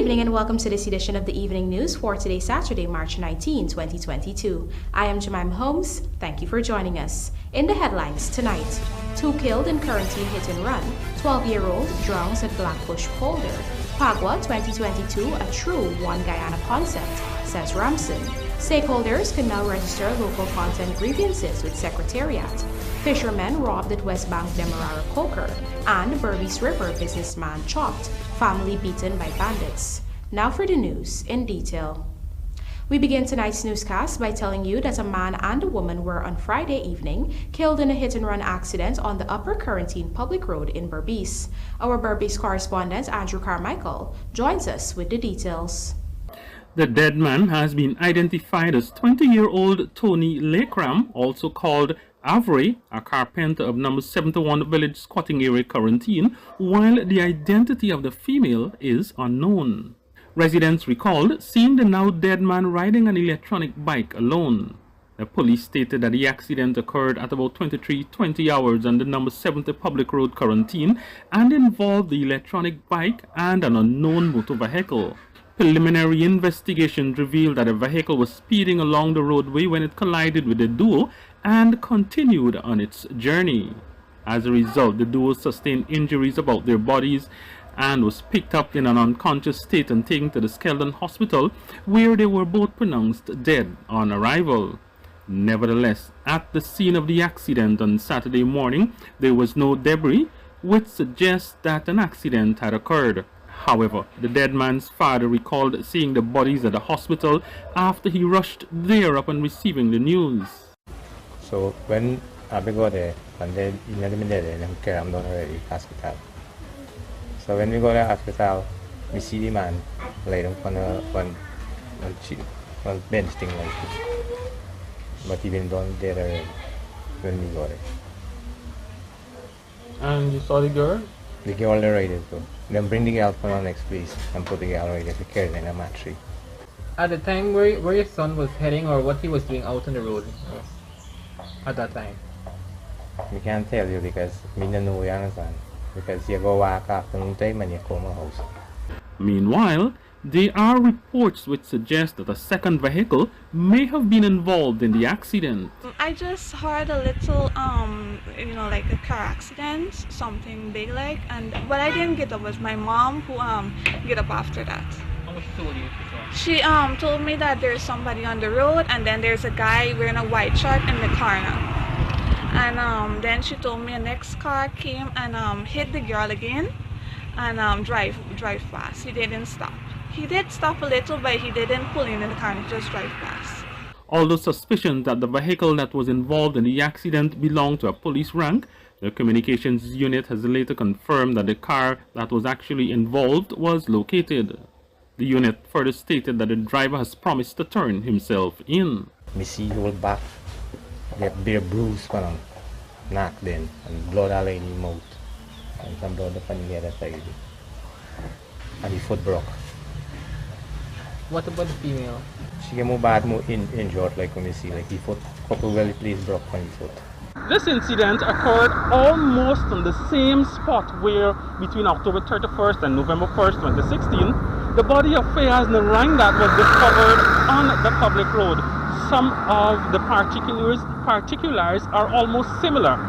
evening and welcome to this edition of the Evening News for today, Saturday, March 19, 2022. I am Jemima Holmes. Thank you for joining us. In the headlines tonight, 2 killed in quarantine hit and run, 12-year-old drowns at Blackbush Polder. PHAGWAH 2022, a true One Guyana concept, says RAMSON. Stakeholders can now register local content grievances with Secretariat. Fishermen robbed at West Bank Demerara KOKER, and BERBICE River businessman chopped, family beaten by bandits. Now for the news in detail. We begin tonight's newscast by telling you that a man and a woman were on Friday evening killed in a hit-and-run accident on the Upper Quarantine Public Road in Berbice. Our Berbice correspondent Andrew Carmichael joins us with the details. The dead man has been identified as 20-year-old Tony Lakram, also called Avery, a carpenter of number 71 Village Squatting Area Quarantine, while the identity of the female is unknown. Residents recalled seeing the now dead man riding an electronic bike alone. The police stated that the accident occurred at about 23:20 hours on the number 70 Public Road Quarantine and involved the electronic bike and an unknown motor vehicle. Preliminary investigations revealed that a vehicle was speeding along the roadway when it collided with the duo and continued on its journey. As a result, the duo sustained injuries about their bodies and was picked up in an unconscious state and taken to the Skeldon Hospital, where they were both pronounced dead on arrival. Nevertheless, at the scene of the accident on Saturday morning, there was no debris, which suggests that an accident had occurred. However, the dead man's father recalled seeing the bodies at the hospital after he rushed there upon receiving the news. So when I go there, and then in the minute, I'm carried down already hospital. So when we go to the hospital, we see the man laid on one bench thing like this. But he been down there already when we go there. And you saw the girl? The girl already too. Then bring the girl from the next place and put the girl already carried in a mattress. At the time where your son was heading or what he was doing out on the road at that time? We can't tell you because we don't know, you understand? Because you go walk afternoon time and you come to house. Meanwhile, there are reports which suggest that a second vehicle may have been involved in the accident. I just heard a little, like a car accident, something big like, and what I didn't get up was my mom who get up after that. What she told you? She told me that there's somebody on the road and then there's a guy wearing a white shirt in the corner. And then she told me a next car came and hit the girl again and drive fast. He didn't stop. He did stop a little, but he didn't pull in the car and just drive past. Although suspicions that the vehicle that was involved in the accident belonged to a police rank, the communications unit has later confirmed that the car that was actually involved was located. The unit further stated that the driver has promised to turn himself in. We see whole back, get bare bruise on him, knock then, and blood all in his mouth, and some blood up on the other side. And the foot broke. What about the female? She get more bad, more injured, like when we see, like the foot, couple well place broke on the foot. This incident occurred almost on the same spot where between October 31st and November 1st, 2016, the body of Fayaz Narangat was discovered on the public road. Some of the particulars are almost similar.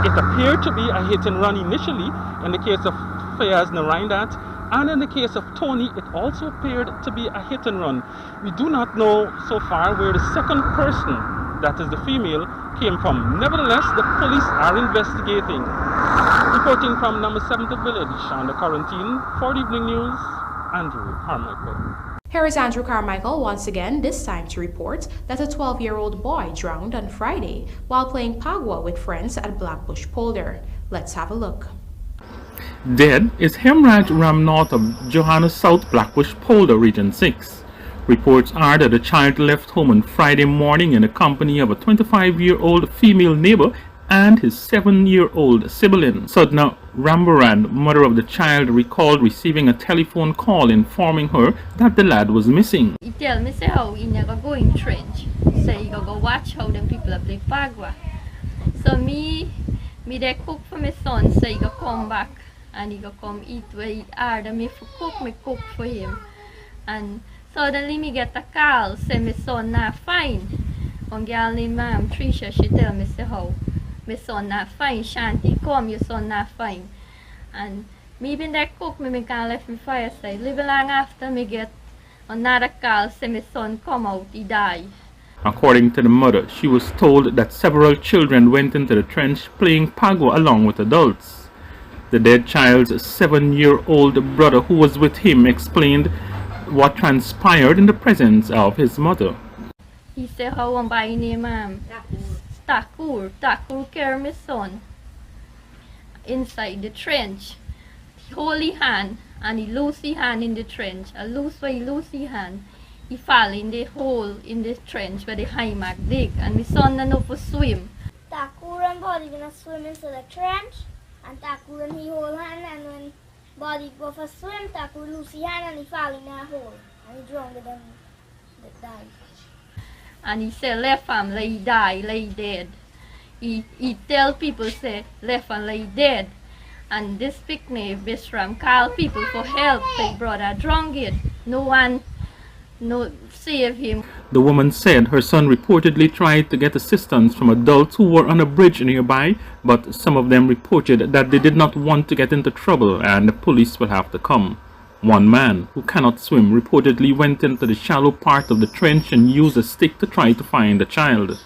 It appeared to be a hit and run initially in the case of Fayaz Narangat, and in the case of Tony, it also appeared to be a hit and run. We do not know so far where the second person, that is the female, came from. Nevertheless, the police are investigating. Reporting from number 70 Village on the Quarantine for the Evening News, Andrew Carmichael. Here is Andrew Carmichael once again, this time to report that a 12-year-old boy drowned on Friday while playing PHAGWAH with friends at Blackbush Polder. Let's have a look. Dead is Hemraj Ramnath of Johanna South Blackbush Polder, Region 6. Reports are that the child left home on Friday morning in the company of a 25-year-old female neighbor and his 7-year-old sibling. Sudna Rambarand, mother of the child, recalled receiving a telephone call informing her that the lad was missing. He tell me say how he never go in trench. Say he go watch how them people play PHAGWAH. So me they cook for my son, so he go come back and he go come eat where he order me cook for him. And suddenly me get a call, say my son not fine. One girl named Tricia, she tell me say how my son not fine. Shanti come, your son not fine. And me been there cook me can left me fireside. Living long after me get another call, say my son come out, he die. According to the mother, she was told that several children went into the trench playing PHAGWAH along with adults. The dead child's 7-year-old brother who was with him explained what transpired in the presence of his mother. He said how one by name Takur carry my son inside the trench. He hold his hand and he loose his hand in the trench. And loose his hand, he fall in the hole in the trench where the high mark dig, and my son don't know for swim. Takur and body gonna swim into the trench, and Takur and he hold hand, and when body go for swim, Takur lose his hand and he fall in that hole, and he drowned and die. And he say left him lay die, lay dead. He tell people say left and lay dead. And this picnic Bishram call people for help. Their brother drowned it. No one save him. The woman said her son reportedly tried to get assistance from adults who were on a bridge nearby, but some of them reported that they did not want to get into trouble and the police will have to come. One man, who cannot swim, reportedly went into the shallow part of the trench and used a stick to try to find the child.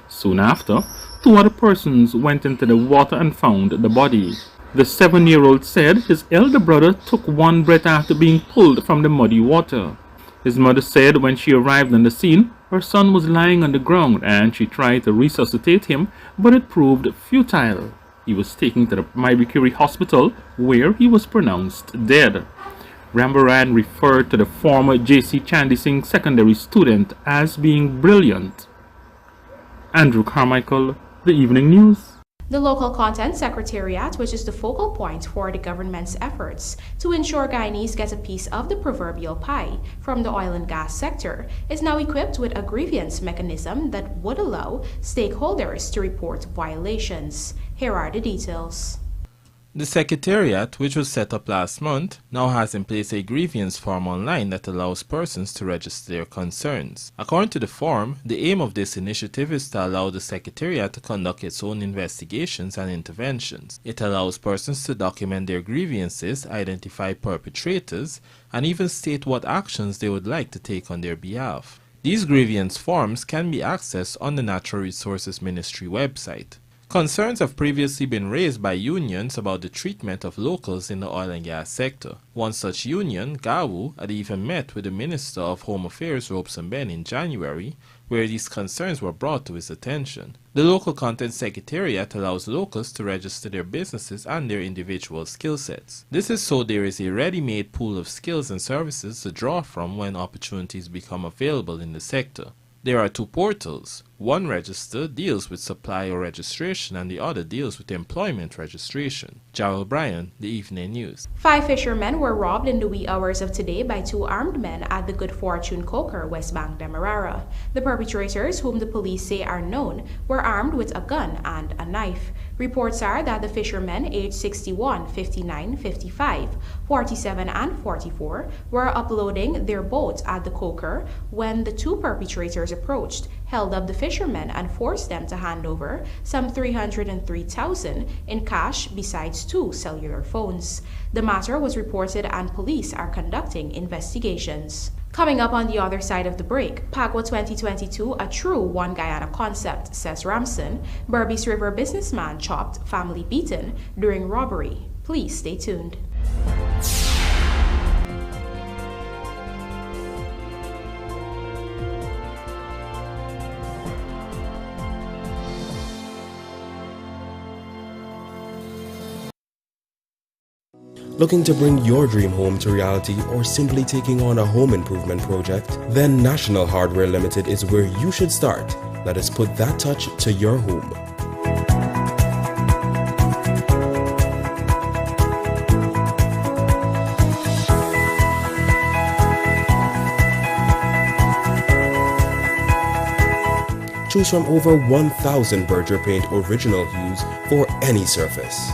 Soon after, 2 other persons went into the water and found the body. The 7-year-old said his elder brother took one breath after being pulled from the muddy water. His mother said when she arrived on the scene, her son was lying on the ground and she tried to resuscitate him, but it proved futile. He was taken to the Marie Curie Hospital, where he was pronounced dead. Rambaran referred to the former J.C. Chandy Singh secondary student as being brilliant. Andrew Carmichael, The Evening News. The Local Content Secretariat, which is the focal point for the government's efforts to ensure Guyanese get a piece of the proverbial pie from the oil and gas sector, is now equipped with a grievance mechanism that would allow stakeholders to report violations. Here are the details. The Secretariat, which was set up last month, now has in place a grievance form online that allows persons to register their concerns. According to the form, the aim of this initiative is to allow the Secretariat to conduct its own investigations and interventions. It allows persons to document their grievances, identify perpetrators, and even state what actions they would like to take on their behalf. These grievance forms can be accessed on the Natural Resources Ministry website. Concerns have previously been raised by unions about the treatment of locals in the oil and gas sector. One such union, GAWU, had even met with the Minister of Home Affairs, Robson Ben, in January, where these concerns were brought to his attention. The Local Content Secretariat allows locals to register their businesses and their individual skill sets. This is so there is a ready-made pool of skills and services to draw from when opportunities become available in the sector. There are 2 portals. One register deals with supply or registration and the other deals with employment registration. Jarrell Bryan, The Evening News. 5 fishermen were robbed in the wee hours of today by 2 armed men at the Good Fortune KOKER, West Bank, Demerara. The perpetrators, whom the police say are known, were armed with a gun and a knife. Reports are that the fishermen aged 61, 59, 55, 47 and 44 were uploading their boat at the KOKER when the 2 perpetrators approached, held up the fishermen and forced them to hand over some $303,000 in cash besides 2 cellular phones. The matter was reported and police are conducting investigations. Coming up on the other side of the break, PHAGWAH 2022, a true One Guyana concept, says RAMSON. BERBICE River businessman chopped, family beaten during robbery. Please stay tuned. Looking to bring your dream home to reality or simply taking on a home improvement project? Then National Hardware Limited is where you should start. Let us put that touch to your home. Choose from over 1,000 Berger Paint original hues for any surface.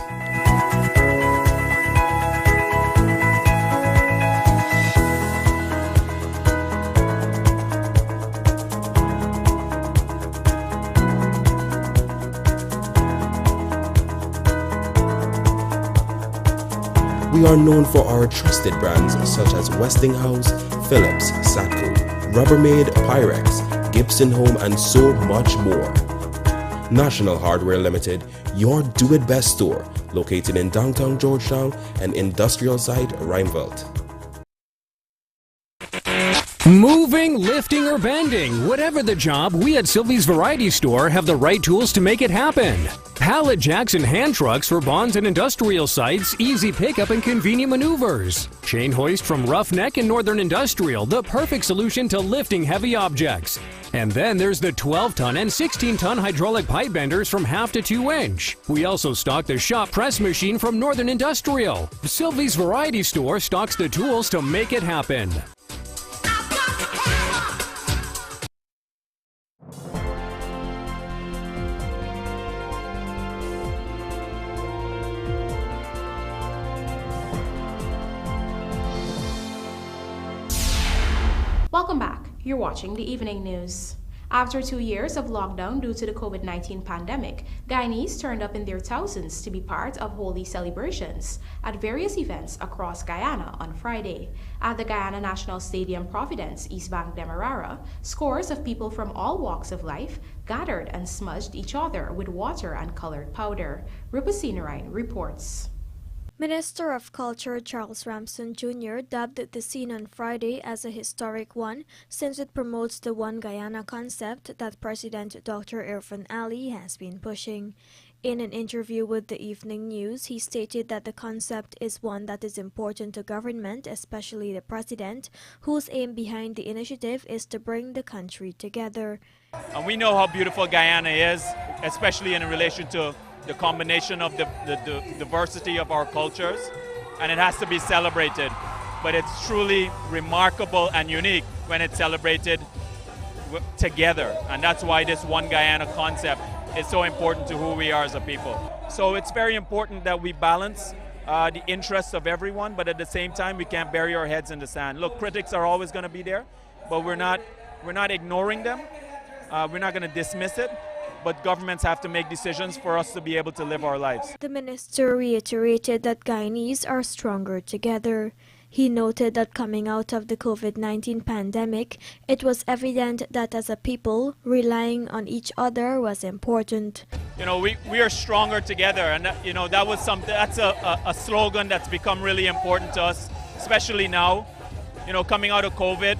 We are known for our trusted brands such as Westinghouse, Philips, Satco, Rubbermaid, Pyrex, Gibson Home, and so much more. National Hardware Limited, your do-it-best store, located in downtown Georgetown and industrial site Rheinveld. Moving, lifting, or bending, whatever the job, we at Sylvie's Variety Store have the right tools to make it happen. Pallet jacks and hand trucks for bonds and industrial sites, easy pickup and convenient maneuvers. Chain hoist from Roughneck and Northern Industrial, the perfect solution to lifting heavy objects. And then there's the 12-ton and 16-ton hydraulic pipe benders from 1/2 to 2 inch. We also stock the shop press machine from Northern Industrial. Sylvie's Variety Store stocks the tools to make it happen. Welcome back. You're watching the evening news. After 2 years of lockdown due to the COVID-19 pandemic, Guyanese turned up in their thousands to be part of holy celebrations at various events across Guyana on Friday. At the Guyana National Stadium Providence, East Bank Demerara, scores of people from all walks of life gathered and smudged each other with water and colored powder. Rupasina reports. Minister of Culture Charles Ramson Jr. dubbed the scene on Friday as a historic one since it promotes the One Guyana concept that President Dr. Irfan Ali has been pushing. In an interview with the Evening News, he stated that the concept is one that is important to government, especially the president, whose aim behind the initiative is to bring the country together. And we know how beautiful Guyana is, especially in relation to the combination of the diversity of our cultures, and it has to be celebrated. But it's truly remarkable and unique when it's celebrated together, and that's why this One Guyana concept is so important to who we are as a people. So it's very important that we balance the interests of everyone, but at the same time we can't bury our heads in the sand. Look, critics are always going to be there, but we're not ignoring them. We're not going to dismiss it. But governments have to make decisions for us to be able to live our lives. The minister reiterated that Guyanese are stronger together. He noted that coming out of the COVID-19 pandemic, it was evident that as a people, relying on each other was important. You know, we are stronger together, and that, you know, that's a slogan that's become really important to us, especially now. You know, coming out of COVID,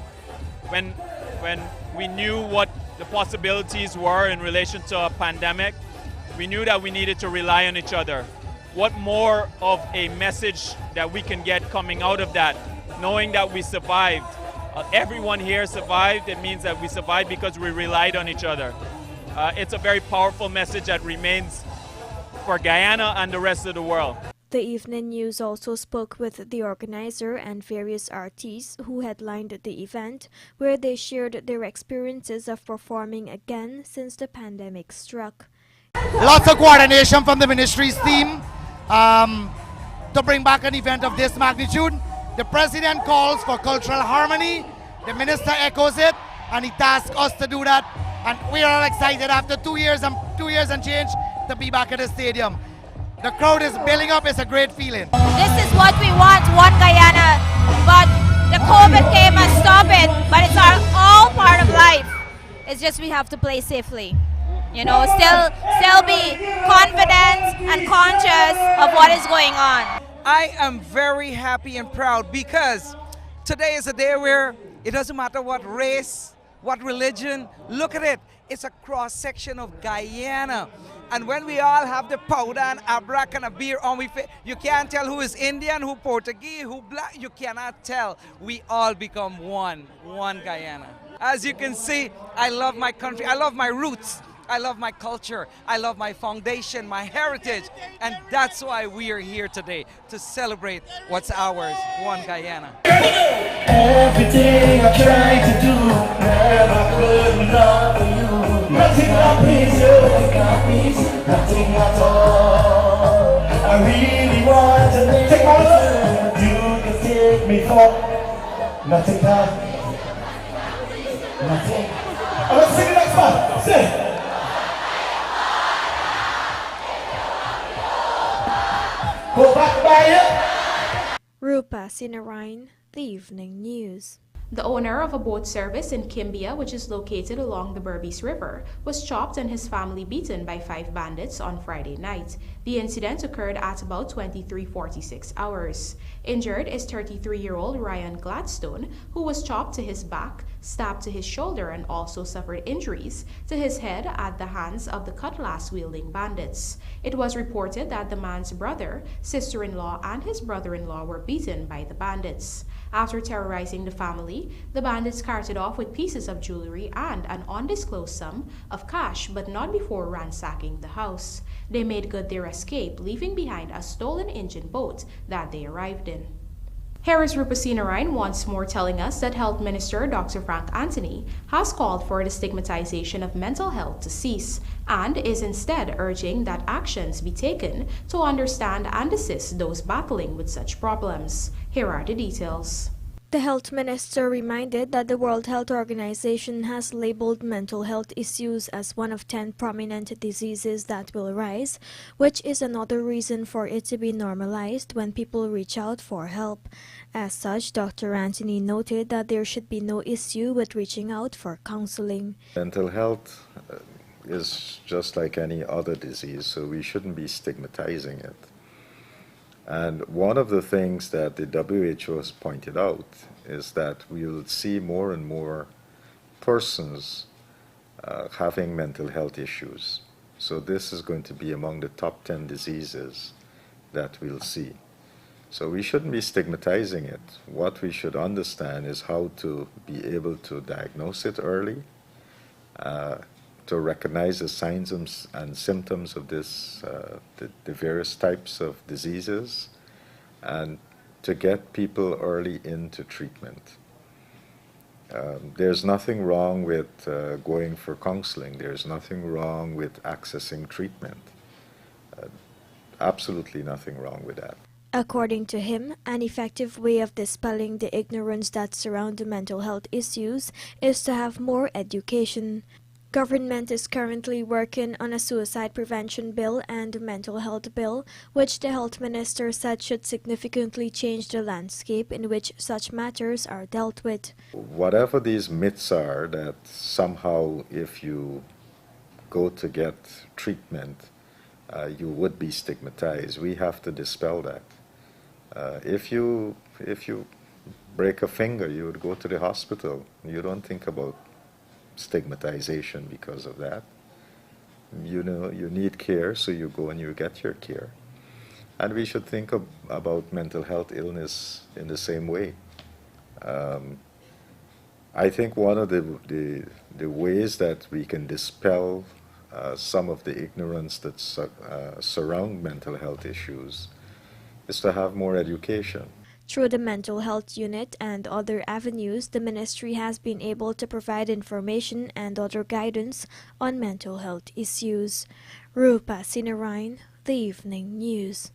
when we knew what the possibilities were in relation to a pandemic, we knew that we needed to rely on each other. What more of a message that we can get coming out of that, knowing that we survived. Everyone here survived. It means that we survived because we relied on each other. It's a very powerful message that remains for Guyana and the rest of the world. The Evening News also spoke with the organizer and various artists who headlined the event, where they shared their experiences of performing again since the pandemic struck. Lots of coordination from the ministry's team to bring back an event of this magnitude. The president calls for cultural harmony, the minister echoes it, and he tasked us to do that. And we are all excited after 2 years and change to be back at the stadium. The crowd is building up. It's a great feeling. This is what we want, One Guyana. But the COVID came and stopped it. But it's all part of life. It's just we have to play safely. You know, still be confident and conscious of what is going on. I am very happy and proud because today is a day where it doesn't matter what race, what religion. Look at it. It's a cross-section of Guyana. And when we all have the powder and abrac and a beer on, you can't tell who is Indian, who Portuguese, who black. You cannot tell. We all become one Guyana. As you can see, I love my country. I love my roots. I love my culture. I love my foundation, my heritage. And that's why we are here today, to celebrate what's ours, One Guyana. Everything I tried to do, never could enough for you. Nothing I please you, nothing at all. I really want to take my love. You can take me for nothing, nothing. Oh, let's sing the next part. Sing. Go back by it. Rupa Sinarayan, The Evening News. The owner of a boat service in Kimbia, which is located along the BERBICE River, was chopped and his family beaten by 5 bandits on Friday night. The incident occurred at about 23:46 hours. Injured is 33-year-old Ryan Gladstone, who was chopped to his back, stabbed to his shoulder, and also suffered injuries to his head at the hands of the cutlass-wielding bandits. It was reported that the man's brother, sister-in-law, and his brother-in-law were beaten by the bandits. After terrorizing the family, the bandits carted off with pieces of jewelry and an undisclosed sum of cash, but not before ransacking the house. They made good their escape, leaving behind a stolen engine boat that they arrived in. Here is Rupa Sinarayan once more telling us that Health Minister Dr. Frank Anthony has called for the stigmatization of mental health to cease and is instead urging that actions be taken to understand and assist those battling with such problems. Here are the details. The health minister reminded that the World Health Organization has labeled mental health issues as one of 10 prominent diseases that will rise, which is another reason for it to be normalized when people reach out for help. As such, Dr. Anthony noted that there should be no issue with reaching out for counseling. Mental health is just like any other disease, so we shouldn't be stigmatizing it. And one of the things that the WHO has pointed out is that we'll see more and more persons having mental health issues. So this is going to be among the top 10 diseases that we'll see. So we shouldn't be stigmatizing it. What we should understand is how to be able to diagnose it early, to recognize the signs and symptoms of this, the various types of diseases, and to get people early into treatment. There's nothing wrong with going for counseling. There's nothing wrong with accessing treatment. Absolutely nothing wrong with that. According to him, an effective way of dispelling the ignorance that surround the mental health issues is to have more education. Government is currently working on a suicide prevention bill and a mental health bill, which the health minister said should significantly change the landscape in which such matters are dealt with. Whatever these myths are that somehow if you go to get treatment, you would be stigmatized, we have to dispel that. If you break a finger, you would go to the hospital. You don't think about stigmatization because of that. You know, you need care, so you go and you get your care. And we should think about mental health illness in the same way. I think one of the ways that we can dispel some of the ignorance that surround mental health issues is to have more education. Through the mental health unit and other avenues, the ministry has been able to provide information and other guidance on mental health issues. Rupa Sinarayan, The Evening News.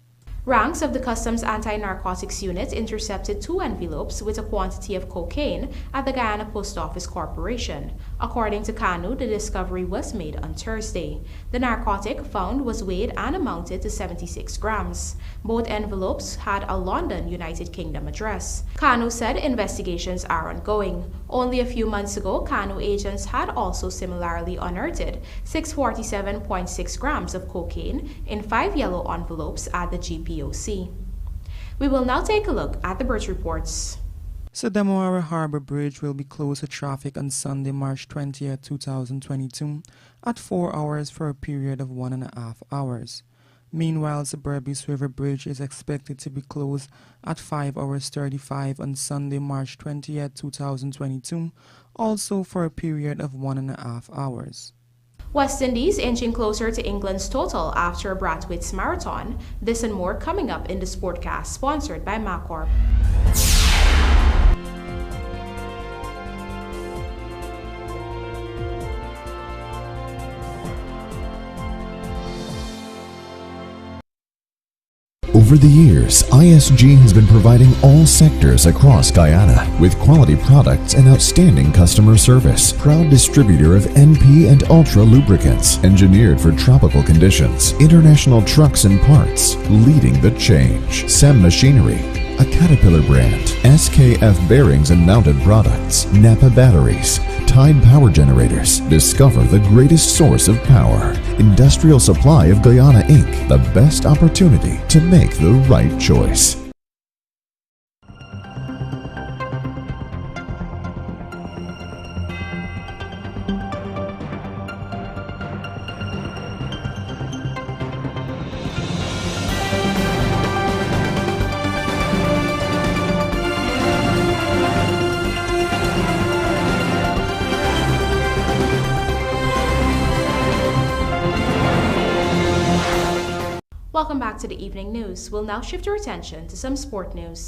Ranks of the Customs Anti-Narcotics Unit intercepted 2 envelopes with a quantity of cocaine at the Guyana Post Office Corporation. According to KANU, the discovery was made on Thursday. The narcotic found was weighed and amounted to 76 grams. Both envelopes had a London, United Kingdom address. KANU said investigations are ongoing. Only a few months ago, KANU agents had also similarly unearthed 647.6 grams of cocaine in 5 yellow envelopes at the GPOC. We will now take a look at the bridge reports. Sademoara Harbor Bridge will be closed to traffic on Sunday, March 20, 2022 at 4 hours for a period of 1.5 hours. Meanwhile, the BERBICE River Bridge is expected to be closed at 5 hours 35 on Sunday, March 20, 2022, also for a period of 1.5 hours. West Indies inching closer to England's total after Brathwaite's marathon. This and more coming up in the Sportcast, sponsored by Macorp. Over the years, ISG has been providing all sectors across Guyana with quality products and outstanding customer service. Proud distributor of NP and Ultra lubricants, engineered for tropical conditions. International trucks and parts, leading the change. SEM Machinery, a Caterpillar brand, SKF bearings and mounted products, Napa batteries, Tide power generators. Discover the greatest source of power. Industrial Supply of Guyana Inc., the best opportunity to make the right choice. Welcome back to the evening news. We'll now shift our attention to some sport news.